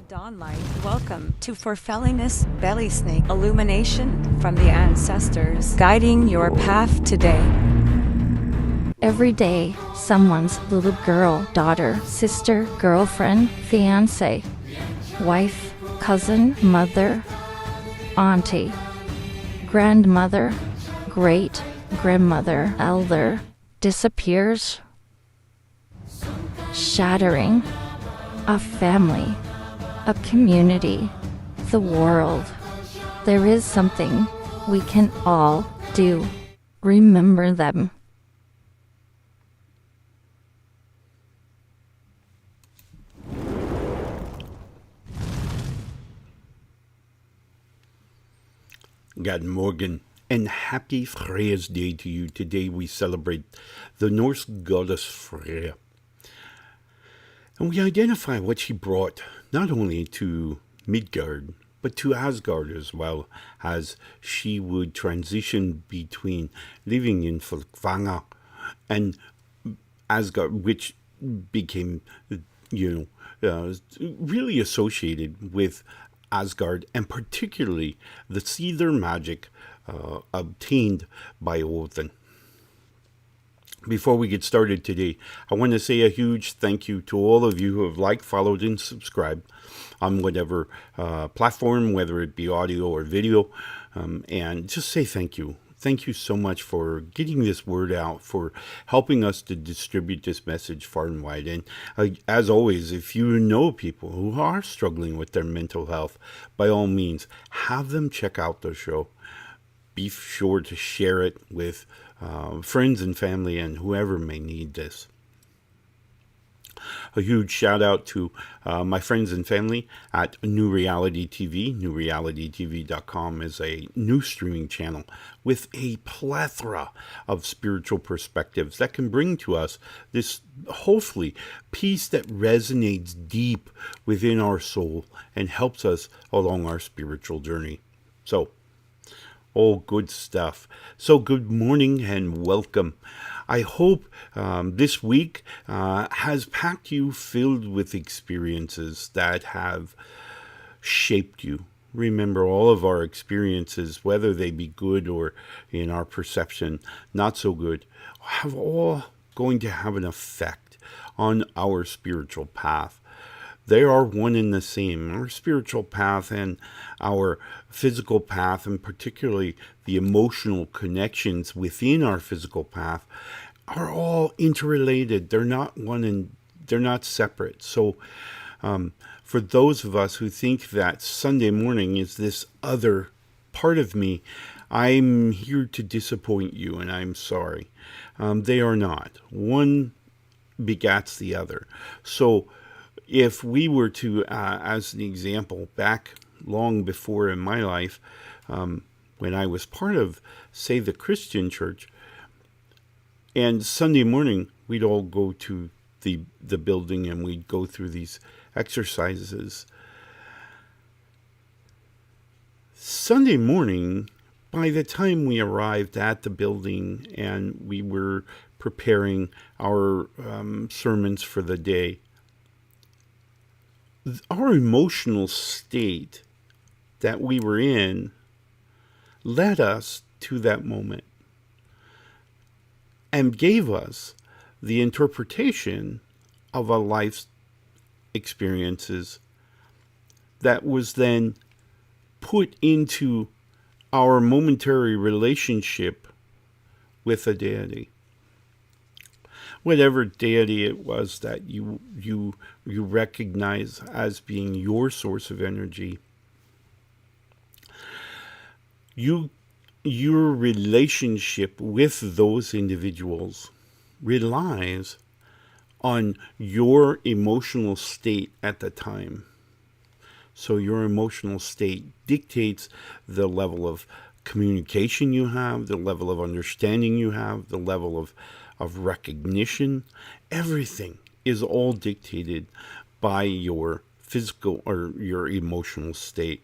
Dawnlight, welcome to Forfellingness Belly Snake illumination from the ancestors, guiding your path today. Every day, someone's little girl, daughter, sister, girlfriend, fiancé, wife, cousin, mother, auntie, grandmother, great grandmother, elder, disappears, shattering a family, a community, the world. There is something we can all do. Remember them. God Morgan, and happy Freyja's Day to you. Today we celebrate the Norse goddess Freyja. And we identify what she brought not only to Midgard, but to Asgard as well, as she would transition between living in Folkvangr and Asgard, which became, really associated with Asgard, and particularly the seiðr magic obtained by Odin. Before we get started today, I want to say a huge thank you to all of you who have liked, followed, and subscribed on whatever platform, whether it be audio or video, and just say thank you. Thank you so much for getting this word out, for helping us to distribute this message far and wide. And as always, if you know people who are struggling with their mental health, by all means, have them check out the show. Be sure to share it with friends and family and whoever may need this. A huge shout out to my friends and family at newrealitytv. Newrealitytv.com is a new streaming channel with a plethora of spiritual perspectives that can bring to us this, hopefully, peace that resonates deep within our soul and helps us along our spiritual journey. So, all good stuff. So good morning and welcome. I hope this week has packed you filled with experiences that have shaped you. Remember, all of our experiences, whether they be good or in our perception not so good, have all going to have an effect on our spiritual path. They are one and the same. Our spiritual path and our physical path, and particularly the emotional connections within our physical path, are all interrelated. They're not one and they're not separate. So for those of us who think that Sunday morning is this other part of me, I'm here to disappoint you, and I'm sorry. They are not. One begats the other. So if we were to, as an example, back long before in my life, when I was part of, say, the Christian church, and Sunday morning we'd all go to the building and we'd go through these exercises. Sunday morning, by the time we arrived at the building and we were preparing our sermons for the day, our emotional state that we were in led us to that moment and gave us the interpretation of our life's experiences that was then put into our momentary relationship with a deity. Whatever deity it was that you recognize as being your source of energy, your relationship with those individuals relies on your emotional state at the time. So your emotional state dictates the level of communication you have, the level of understanding you have, the level of recognition. Everything is all dictated by your physical or your emotional state.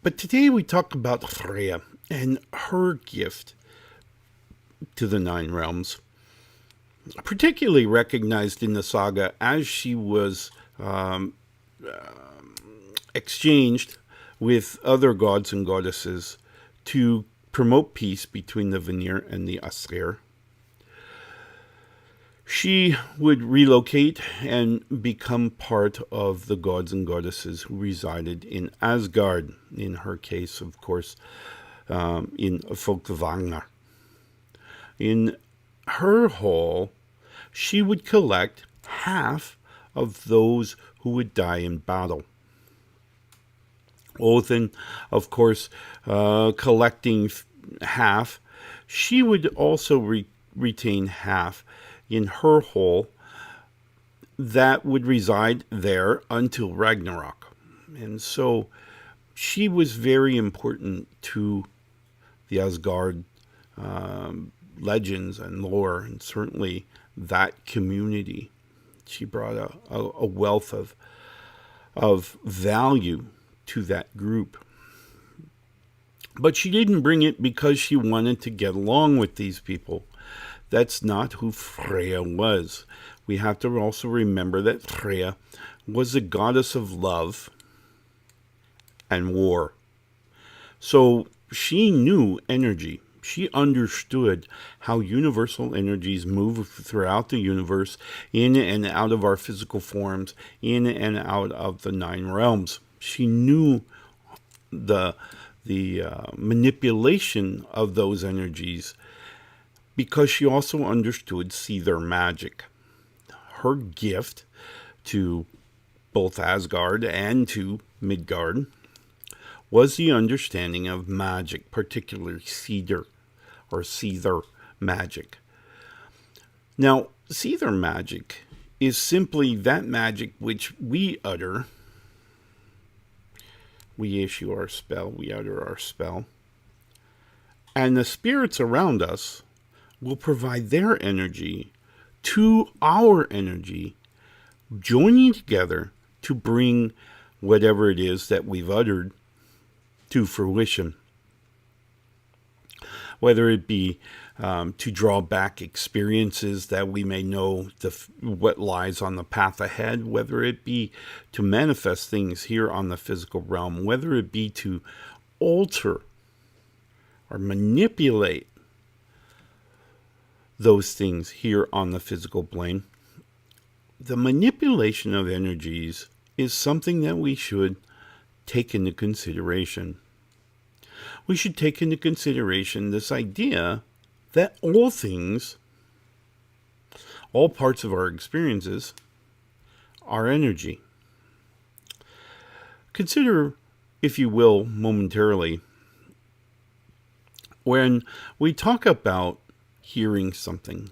But today we talk about Freyja and her gift to the Nine Realms, particularly recognized in the saga as she was exchanged with other gods and goddesses to promote peace between the Vanir and the Aesir. She would relocate and become part of the gods and goddesses who resided in Asgard, in her case, of course, in Folkvangr. In her hall, she would collect half of those who would die in battle. Othin, of course, collecting half, she would also retain half in her hall that would reside there until Ragnarok. And so she was very important to the Asgard legends and lore, and certainly that community. She brought a wealth of value to that group. But she didn't bring it because she wanted to get along with these people. That's not who Freyja was. We have to also remember that Freyja was a goddess of love and war. So she knew energy. She understood how universal energies move throughout the universe, in and out of our physical forms, in and out of the 9 realms. She knew the manipulation of those energies, because she also understood seiðr magic. Her gift to both Asgard and to Midgard was the understanding of magic, particularly seiðr or seiðr magic. Now, seiðr magic is simply that magic which we utter. We issue our spell, we utter our spell, and the spirits around us will provide their energy to our energy, joining together to bring whatever it is that we've uttered to fruition. Whether it be to draw back experiences that we may know what lies on the path ahead, whether it be to manifest things here on the physical realm, whether it be to alter or manipulate those things here on the physical plane. The manipulation of energies is something that we should take into consideration. We should take into consideration this idea that all things, all parts of our experiences, are energy. Consider, if you will, momentarily, when we talk about hearing something.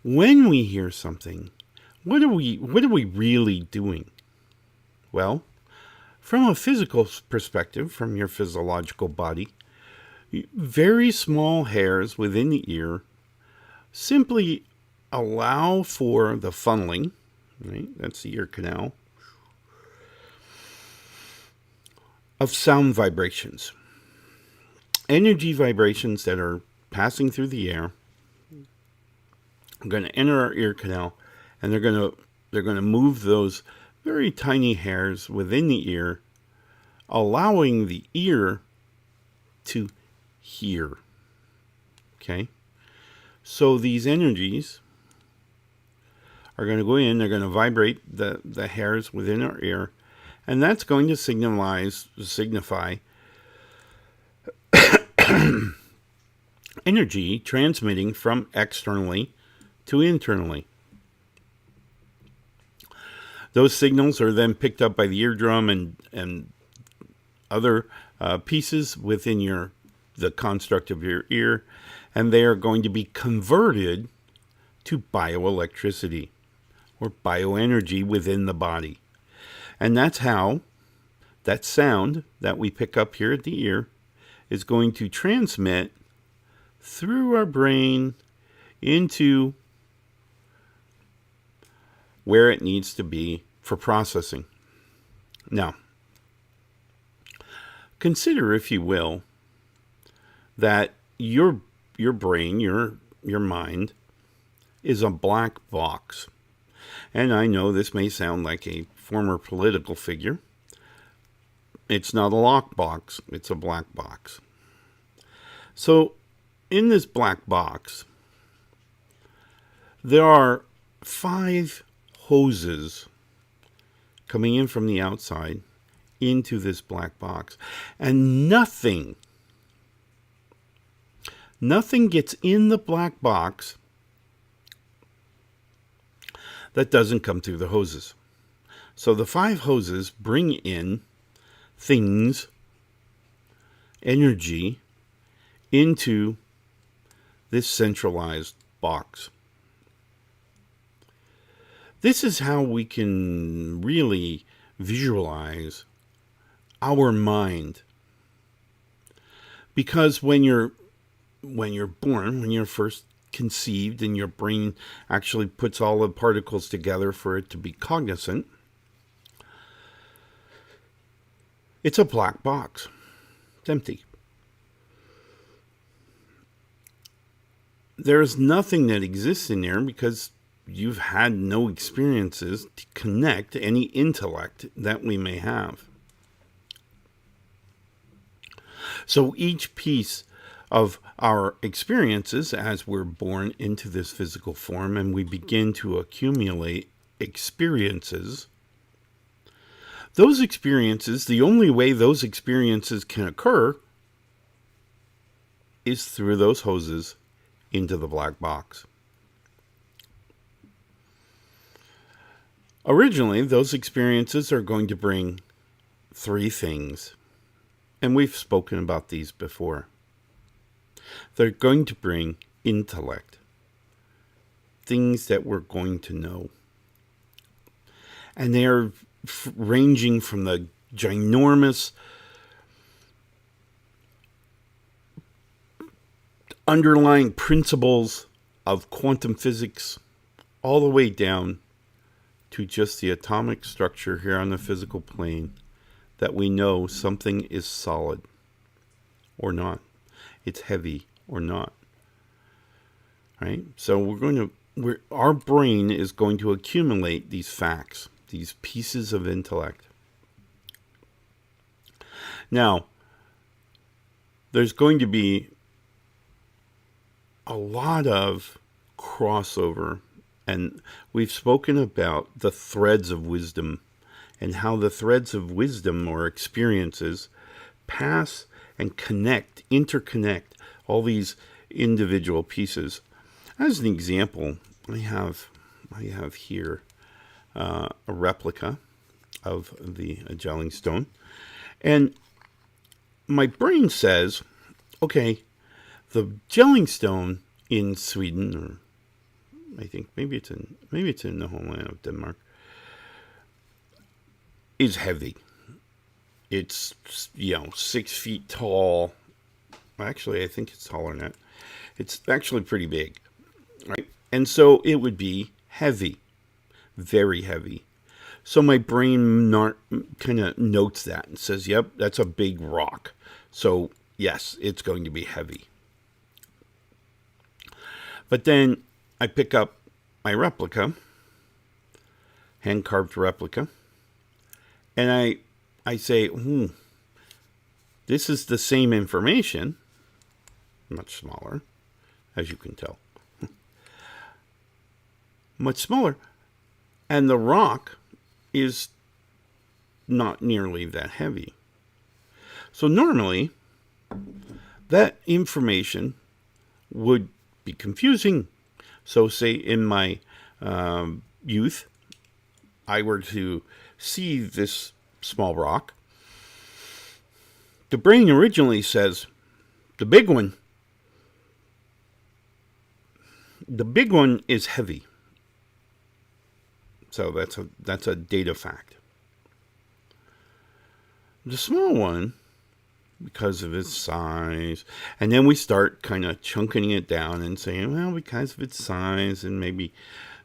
When we hear something, what are we really doing? Well, from a physical perspective, from your physiological body, very small hairs within the ear simply allow for the funneling, right? That's the ear canal, of sound vibrations. Energy vibrations that are passing through the air are going to enter our ear canal, and they're going to move those very tiny hairs within the ear, allowing the ear to hear. Okay? So these energies are going to go in, they're going to vibrate the hairs within our ear, and that's going to signify energy transmitting from externally to internally. Those signals are then picked up by the eardrum and other pieces within the construct of your ear, and they are going to be converted to bioelectricity or bioenergy within the body. And that's how that sound that we pick up here at the ear is going to transmit through our brain into where it needs to be for processing. Now, consider, if you will, that your brain, your mind, is a black box. And I know this may sound like a former political figure. It's not a lockbox, it's a black box. So in this black box, there are 5 hoses coming in from the outside into this black box. And nothing gets in the black box that doesn't come through the hoses. So the 5 hoses bring in things, energy, into this centralized box. This is how we can really visualize our mind. Because when you're born, when you're first conceived and your brain actually puts all the particles together for it to be cognizant, it's a black box. It's empty. There's nothing that exists in there because you've had no experiences to connect any intellect that we may have. So each piece of our experiences as we're born into this physical form and we begin to accumulate experiences, those experiences, the only way those experiences can occur is through those hoses into the black box. Originally, those experiences are going to bring 3 things, and we've spoken about these before. They're going to bring intellect, things that we're going to know. And they are ranging from the ginormous underlying principles of quantum physics all the way down to just the atomic structure here on the physical plane, that we know something is solid or not. It's heavy or not. Right? So our brain is going to accumulate these facts, these pieces of intellect. Now, there's going to be a lot of crossover, and we've spoken about the threads of wisdom and how the threads of wisdom or experiences pass and interconnect all these individual pieces. As an example, I have here a replica of the gelling stone, and my brain says, okay, the gelling stone in Sweden, or I think maybe it's in the homeland of Denmark, is heavy. It's 6 feet tall. Actually, I think it's taller than that. It's actually pretty big, right? And so it would be heavy, very heavy. So my brain kind of notes that and says, yep, that's a big rock. So yes, it's going to be heavy. But then I pick up my replica, hand-carved replica, and I say, this is the same information, much smaller, as you can tell. Much smaller. And the rock is not nearly that heavy. So normally, that information would be confusing. So say in my youth, I were to see this small rock. The brain originally says, the big one is heavy. So that's a data fact. The small one, because of its size, and then we start kind of chunking it down and saying, well, because of its size, and maybe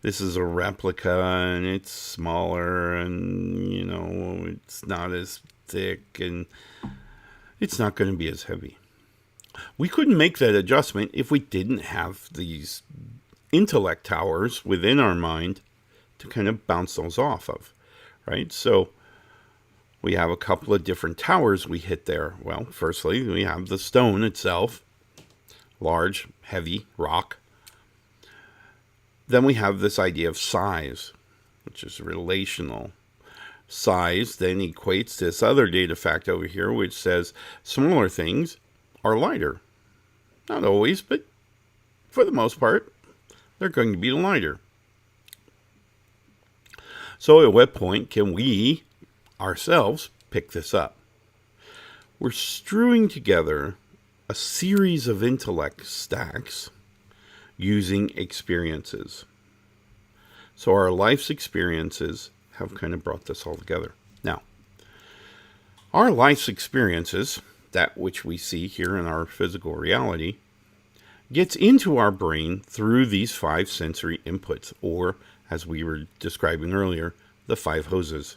this is a replica and it's smaller, and it's not as thick, and it's not going to be as heavy. We couldn't make that adjustment if we didn't have these intellect towers within our mind to kind of bounce those off of, right? So we have a couple of different towers we hit there. Well, firstly, we have the stone itself, large, heavy rock. Then we have this idea of size, which is relational. Size then equates this other data fact over here, which says smaller things are lighter. Not always, but for the most part, they're going to be lighter. So at what point can we ourselves pick this up? We're strewing together a series of intellect stacks using experiences. So our life's experiences have kind of brought this all together. Now, our life's experiences, that which we see here in our physical reality, gets into our brain through these 5 sensory inputs, or, as we were describing earlier, the 5 hoses.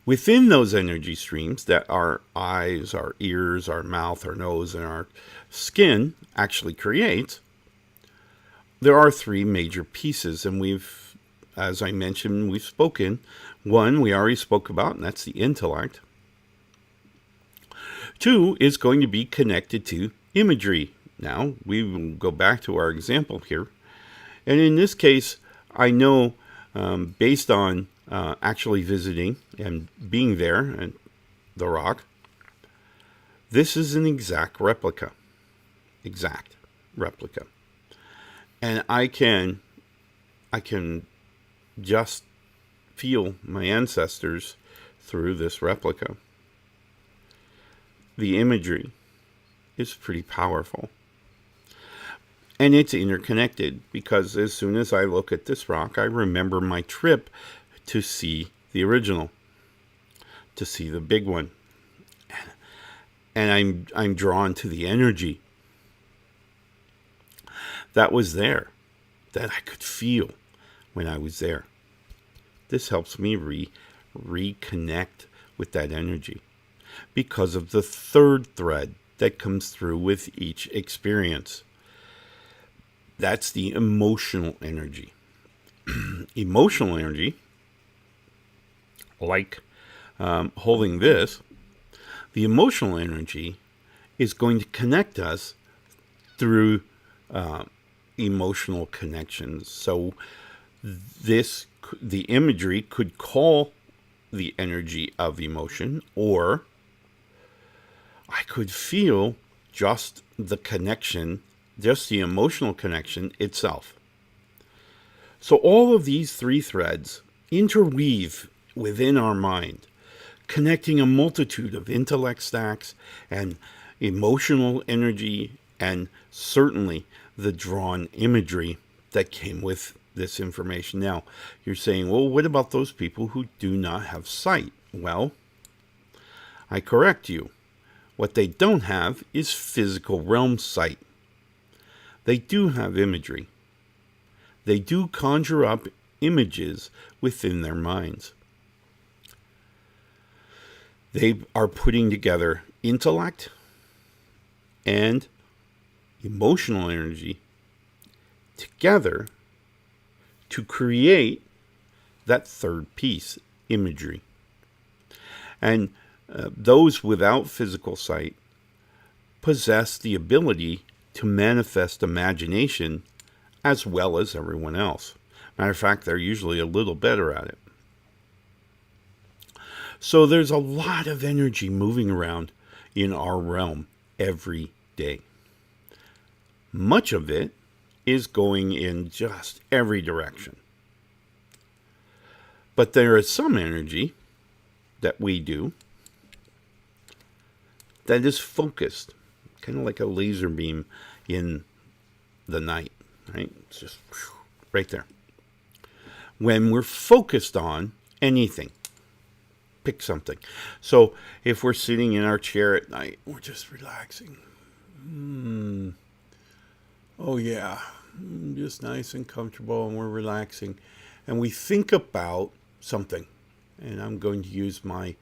Within those energy streams that our eyes, our ears, our mouth, our nose, and our skin actually create, there are 3 major pieces, and we've, as I mentioned, we've spoken. One we already spoke about, and that's the intellect. 2 is going to be connected to imagery. Now, we will go back to our example here. And in this case, I know, based on actually visiting and being there at the rock, this is an exact replica. Exact replica. And I can just feel my ancestors through this replica. The imagery is pretty powerful. And it's interconnected, because as soon as I look at this rock, I remember my trip to see the original, to see the big one. And I'm drawn to the energy that was there, that I could feel when I was there. This helps me reconnect with that energy because of the 3rd thread that comes through with each experience. That's the emotional energy. Emotional energy, like holding this, the emotional energy is going to connect us through emotional connections. So the imagery could call the energy of emotion, or I could feel just the connection, just the emotional connection itself. So all of these 3 threads interweave within our mind, connecting a multitude of intellect stacks and emotional energy, and certainly the drawn imagery that came with this information. Now, you're saying, well, what about those people who do not have sight? Well, I correct you. What they don't have is physical realm sight. They do have imagery. They do conjure up images within their minds. They are putting together intellect and emotional energy together to create that 3rd piece, imagery. And those without physical sight possess the ability to manifest imagination as well as everyone else. Matter of fact, they're usually a little better at it. So there's a lot of energy moving around in our realm every day. Much of it is going in just every direction. But there is some energy that we do that is focused, kind of like a laser beam in the night, right? It's just right there. When we're focused on anything, pick something. So if we're sitting in our chair at night, we're just relaxing. Oh yeah, just nice and comfortable, and we're relaxing. And we think about something. And I'm going to use my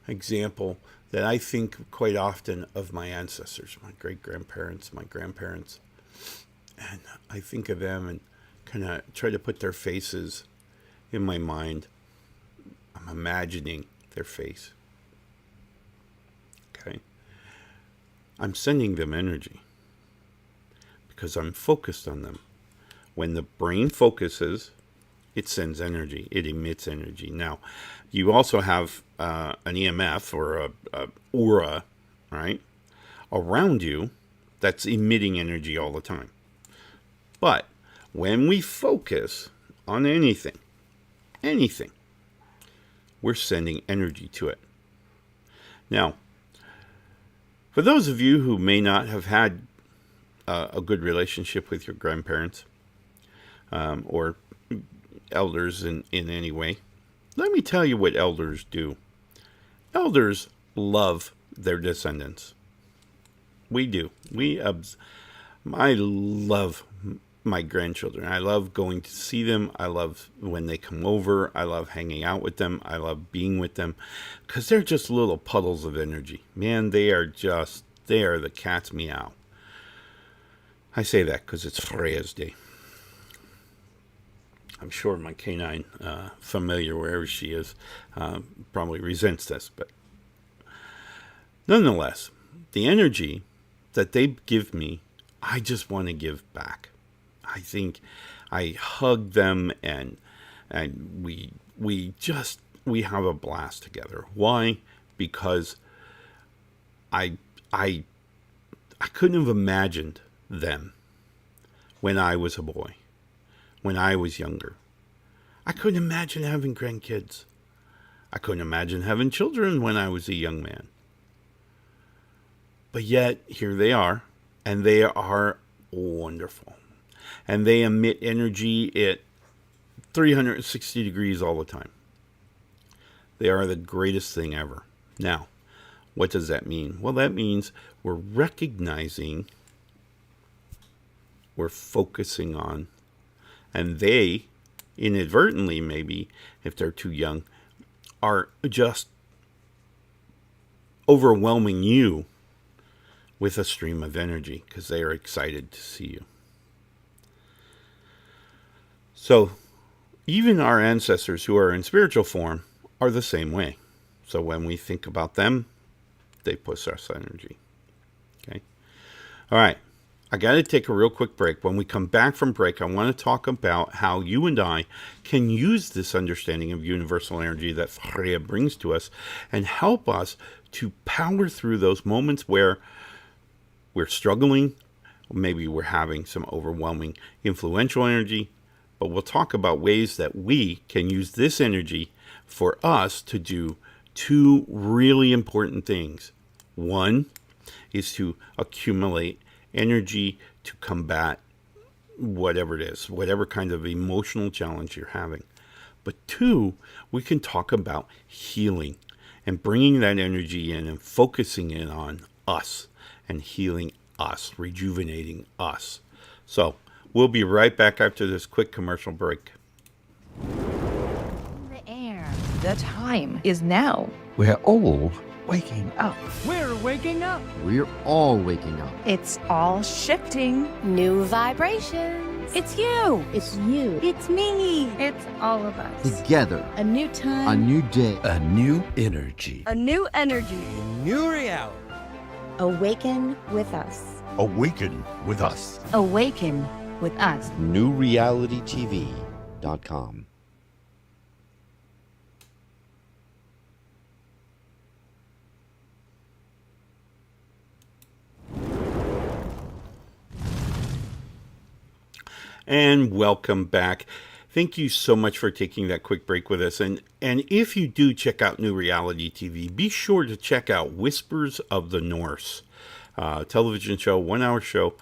example that I think quite often of my ancestors, my great-grandparents, my grandparents. And I think of them and kind of try to put their faces in my mind, I'm imagining their face. Okay? I'm sending them energy because I'm focused on them. When the brain focuses, it sends energy. It emits energy. Now, you also have an EMF or a aura, right, around you that's emitting energy all the time. But when we focus on anything, we're sending energy to it. Now, for those of you who may not have had a good relationship with your grandparents or elders in any way, let me tell you what elders do. Elders love their descendants. We do. I love my grandchildren. I love going to see them. I love when they come over. I love hanging out with them. I love being with them because they're just little puddles of energy. Man, they are the cat's meow. I say that because it's Freyja's day. I'm sure my canine familiar, wherever she is, probably resents this. But nonetheless, the energy that they give me, I just want to give back. I think I hug them and we have a blast together. Why? Because I couldn't have imagined them when I was a boy, when I was younger. I couldn't imagine having grandkids. I couldn't imagine having children when I was a young man. But yet, here they are, and they are wonderful. And they emit energy at 360 degrees all the time. They are the greatest thing ever. Now, what does that mean? Well, that means we're recognizing, we're focusing on, and they, inadvertently maybe, if they're too young, are just overwhelming you with a stream of energy because they are excited to see you. So, even our ancestors who are in spiritual form are the same way. So when we think about them, they push us energy. Okay? All right. I got to take a real quick break. When we come back from break, I want to talk about how you and I can use this understanding of universal energy that Freyja brings to us and help us to power through those moments where we're struggling. Maybe we're having some overwhelming influential energy. But we'll talk about ways that we can use this energy for us to do two really important things. One is to accumulate energy to combat whatever it is, whatever kind of emotional challenge you're having. But two, we can talk about healing and bringing that energy in and focusing in on us and healing us, rejuvenating us. So we'll be right back after this quick commercial break. The air. The time is now. We're all waking up. We're waking up. We're all waking up. It's all shifting. New vibrations. It's you. It's you. It's me. It's all of us. Together. A new time. A new day. A new energy. A new energy. New reality. Awaken with us. Awaken with us. Awaken with us. newrealitytv.com. And welcome back. Thank you so much for taking that quick break with us. And if you do check out New Reality TV, be sure to check out Whispers of the Norse, television show, 1 hour show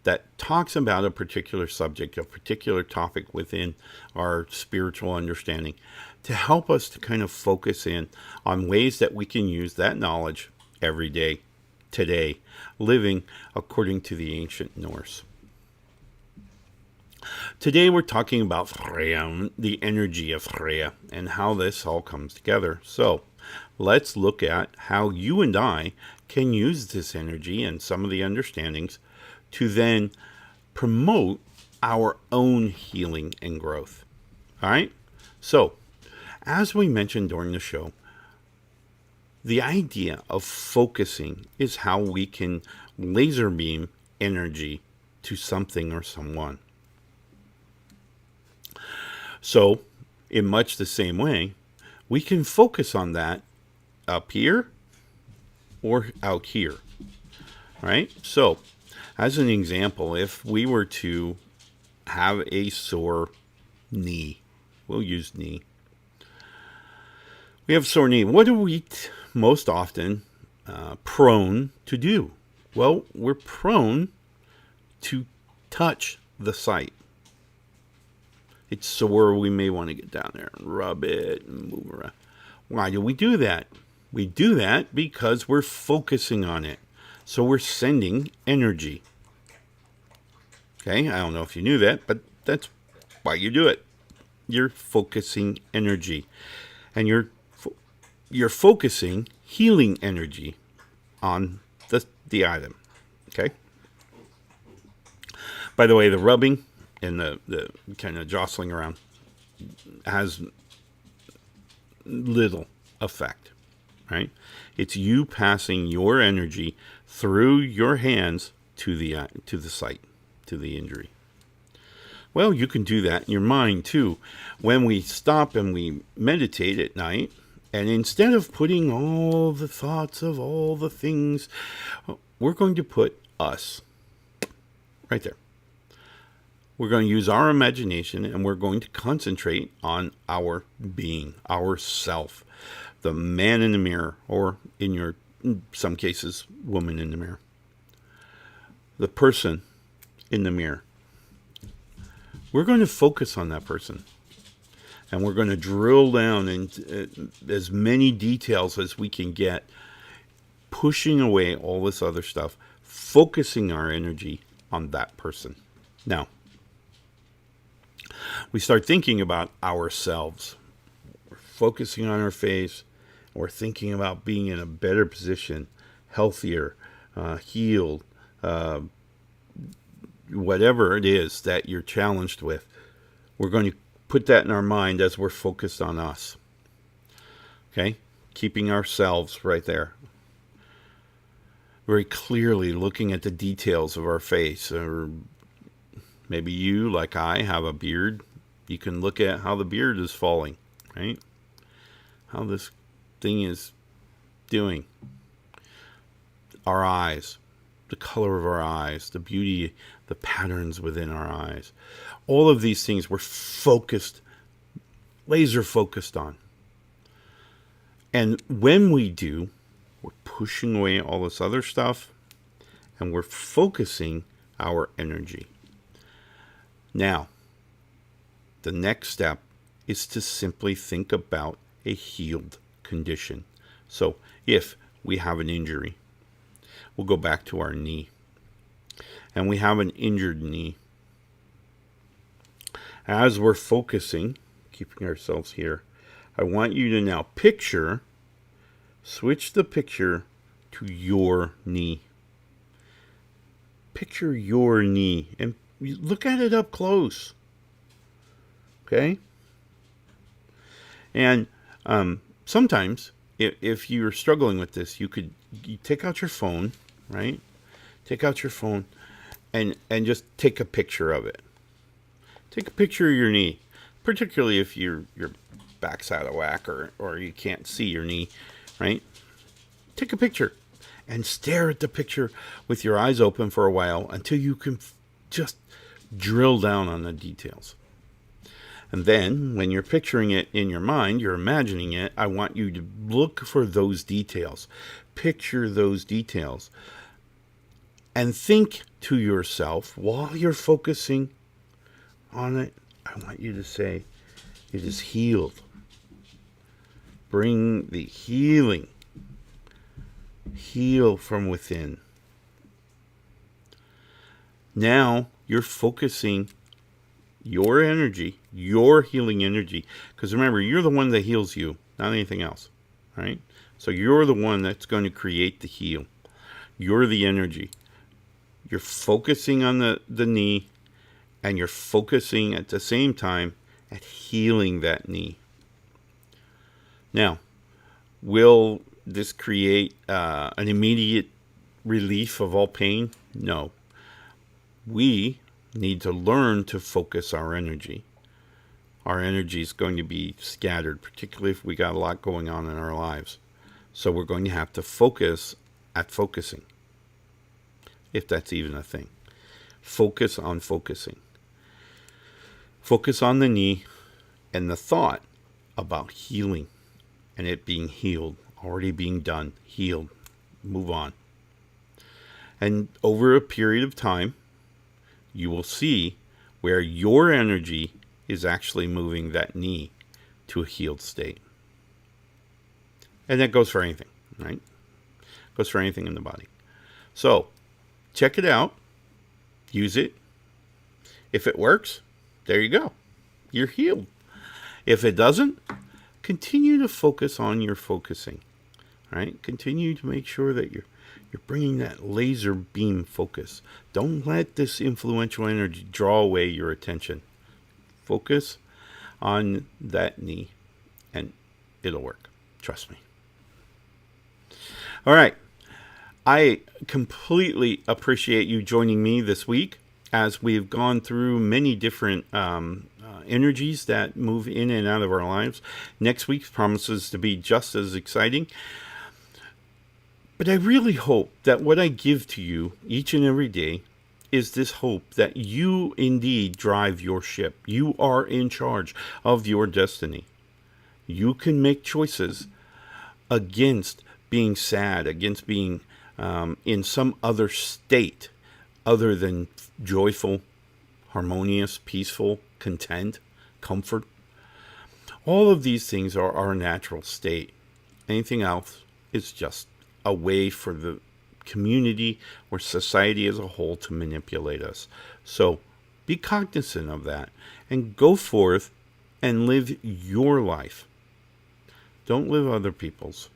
that talks about a particular subject, a particular topic within our spiritual understanding to help us to kind of focus in on ways that we can use that knowledge every day, today, living according to the ancient Norse. Today we're talking about Freyja, the energy of Freyja, and how this all comes together. So let's look at how you and I can use this energy and some of the understandings to then promote our own healing and growth. All right? So, as we mentioned during the show, the idea of focusing is how we can laser beam energy to something or someone. So, in much the same way, we can focus on that up here or out here, right? So, as an example, if we were to have a sore knee, we'll use knee. We have sore knee. What are we most often prone to do? Well, we're prone to touch the site. It's sore, we may want to get down there and rub it and move around. Why do we do that? We do that because we're focusing on it. So we're sending energy. Okay, I don't know if you knew that, but that's why you do it. You're focusing energy. And you're focusing healing energy on the item. Okay? By the way, the rubbing and the kind of jostling around has little effect, right? It's you passing your energy through your hands to the site, to the injury. Well, you can do that in your mind too. When we stop and we meditate at night, and instead of putting all the thoughts of all the things, we're going to put us right there. We're going to use our imagination, and we're going to concentrate on our being, our self, the man in the mirror, or in some cases, woman in the mirror, the person in the mirror. We're going to focus on that person, and we're going to drill down into as many details as we can get, pushing away all this other stuff, focusing our energy on that person. Now, we start thinking about ourselves. We're focusing on our face. We're thinking about being in a better position, healthier, healed, whatever it is that you're challenged with. We're going to put that in our mind as we're focused on us. Okay? Keeping ourselves right there. Very clearly looking at the details of our face. Or maybe you, like I, have a beard. You can look at how the beard is falling, right? How this thing is doing. Our eyes, the color of our eyes, the beauty, the patterns within our eyes. All of these things we're focused, laser focused on. And when we do, we're pushing away all this other stuff, and we're focusing our energy. Now, the next step is to simply think about a healed condition. So if we have an injury, we'll go back to our knee, and we have an injured knee. As we're focusing, keeping ourselves here, I want you to now switch the picture to your knee. Picture your knee and look at it up close. Okay? And sometimes, if you're struggling with this, you take out your phone, right? Take out your phone and just take a picture of it. Take a picture of your knee, particularly if your back's out of whack or you can't see your knee, right? Take a picture and stare at the picture with your eyes open for a while until you can just drill down on the details. And then, when you're picturing it in your mind, you're imagining it, I want you to look for those details. Picture those details. And think to yourself, while you're focusing on it, I want you to say, it is healed. Bring the healing. Heal from within. Now, you're focusing your energy, your healing energy, because remember, you're the one that heals you, not anything else, right? So you're the one that's going to create the heal. You're the energy. You're focusing on the knee, and you're focusing at the same time at healing that knee. Now, will this create an immediate relief of all pain? No. We need to learn to focus our energy. Our energy is going to be scattered, particularly if we got a lot going on in our lives. So we're going to have to focus at focusing, if that's even a thing. Focus on focusing. Focus on the knee and the thought about healing and it being healed, already being done, healed, move on. And over a period of time, you will see where your energy is actually moving that knee to a healed state. And that goes for anything, right? Goes for anything in the body. So, check it out. Use it. If it works, there you go. You're healed. If it doesn't, continue to focus on your focusing, right? Continue to make sure that you're bringing that laser beam focus. Don't let this influential energy draw away your attention. Focus on that knee, and it'll work. Trust me. All right. I completely appreciate you joining me this week as we've gone through many different energies that move in and out of our lives. Next week promises to be just as exciting. But I really hope that what I give to you each and every day is this hope that you indeed drive your ship. You are in charge of your destiny. You can make choices against being sad, against being in some other state other than joyful, harmonious, peaceful, content, comfort. All of these things are our natural state. Anything else is just a way for the community or society as a whole to manipulate us. So be cognizant of that and go forth and live your life. Don't live other people's.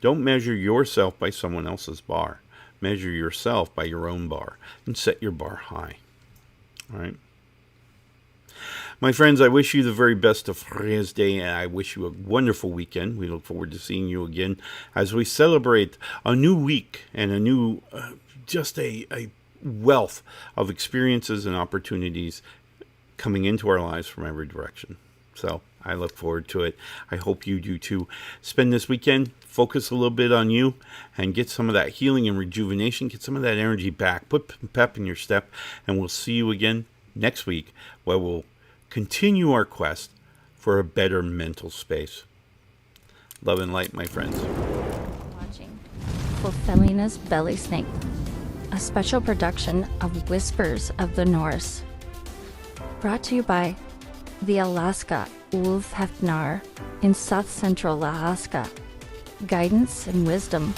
Don't measure yourself by someone else's bar. Measure yourself by your own bar and set your bar high. All right. My friends, I wish you the very best of Freyja's Day, and I wish you a wonderful weekend. We look forward to seeing you again as we celebrate a new week and a new, just a wealth of experiences and opportunities coming into our lives from every direction. So I look forward to it. I hope you do too. Spend this weekend, focus a little bit on you, and get some of that healing and rejuvenation. Get some of that energy back. Put pep in your step, and we'll see you again next week, where we'll continue our quest for a better mental space. Love and light, my friends. Watching Fulfillingness Belly Snake, a special production of Whispers of the Norse. Brought to you by the Alaska akoutlaw in South Central Alaska. Guidance and wisdom,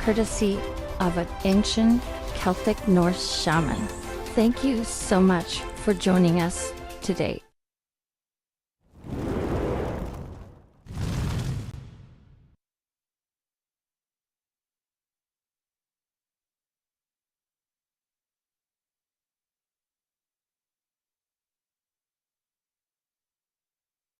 courtesy of an ancient Celtic Norse shaman. Thank you so much for joining us today.